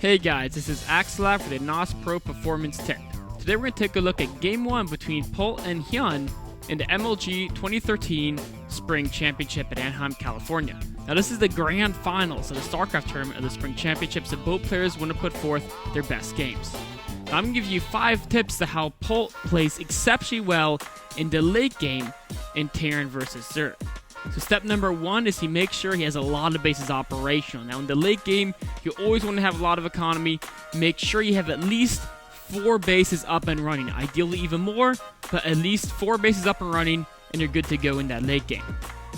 Hey guys, this is Axslav for the NOS Pro Performance Tip. Today we're going to take a look at Game 1 between Polt and Hyun in the MLG 2013 Spring Championship at Anaheim, California. Now this is the grand finals of the STARCRAFT tournament of the Spring Championship, so both players want to put forth their best games. Now I'm going to give you 5 tips to how Polt plays exceptionally well in the late game in Terran versus Zerg. So step number 1 is he makes sure he has a lot of bases operational. Now in the late game, you always want to have a lot of economy. Make sure you have at least 4 bases up and running. Ideally even more, but at least 4 bases up and running, and you're good to go in that late game.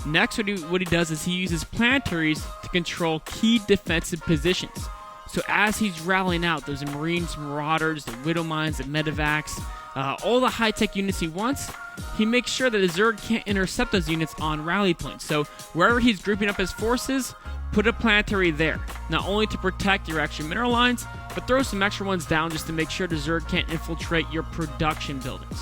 Next, what he does is he uses planetaries to control key defensive positions. So as he's rallying out those Marines, Marauders, the Widow Mines, the Medivacs, all the high-tech units he wants, he makes sure that the Zerg can't intercept those units on rally points. So wherever he's grouping up his forces, put a planetary there. Not only to protect your extra mineral lines, but throw some extra ones down just to make sure the Zerg can't infiltrate your production buildings.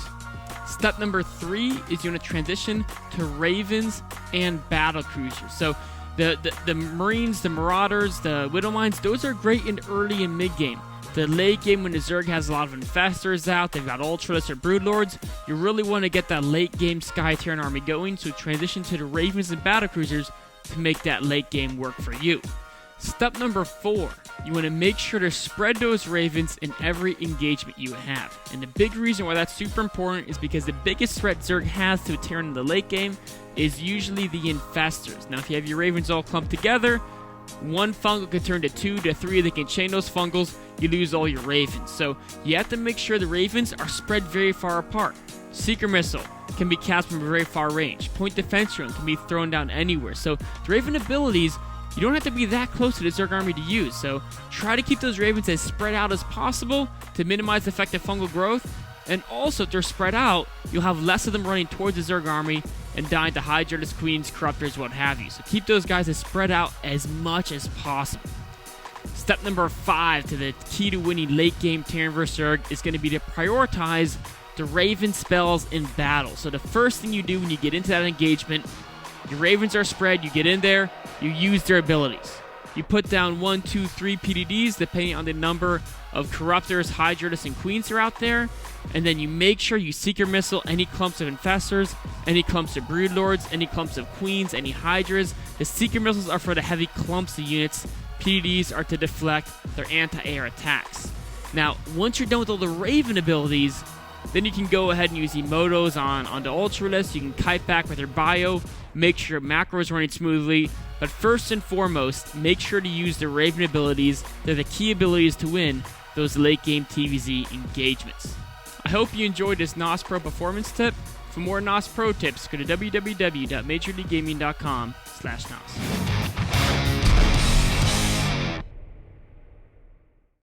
Step number 3 is you want to transition to Ravens and battle cruisers. So the Marines, the Marauders, the Widow Mines, those are great in early and mid game. The late game when the Zerg has a lot of infestors out, they've got Ultralists or Broodlords, you really want to get that late game Sky Terran army going, so transition to the Ravens and battlecruisers to make that late game work for you. Step number 4, you want to make sure to spread those Ravens in every engagement you have. And the big reason why that's super important is because the biggest threat Zerg has to a Terran in the late game is usually the infestors. Now if you have your Ravens all clumped together, one fungal can turn to 2 to 3, they can chain those fungals, you lose all your Ravens. So you have to make sure the Ravens are spread very far apart. Seeker Missile can be cast from a very far range. Point Defense Drone can be thrown down anywhere. So the Raven abilities, you don't have to be that close to the Zerg army to use. So try to keep those Ravens as spread out as possible to minimize effective fungal growth. And also, if they're spread out, you'll have less of them running towards the Zerg army and dying to Hydras, Queens, Corruptors, what have you. So keep those guys as spread out as much as possible. Step number 5 to the key to winning late game Terran vs Zerg is going to be to prioritize the Raven spells in battle. So the first thing you do when you get into that engagement, your Ravens are spread, you get in there, you use their abilities. You put down 1, 2, 3 PDDs depending on the number of Corruptors, Hydras, and Queens are out there. And then you make sure you Seeker Missile any clumps of Infestors, any clumps of Broodlords, any clumps of Queens, any Hydras. The Seeker Missiles are for the heavy clumps of units. PDDs are to deflect their anti-air attacks. Now, once you're done with all the Raven abilities, then you can go ahead and use Emotos on the Ultralists. You can kite back with your bio, make sure your macro is running smoothly. But first and foremost, make sure to use the Raven abilities. They're the key abilities to win those late game TvZ engagements. I hope you enjoyed this NOS Pro performance tip. For more NOS Pro tips, go to www.majorleaguegaming.com/NOS.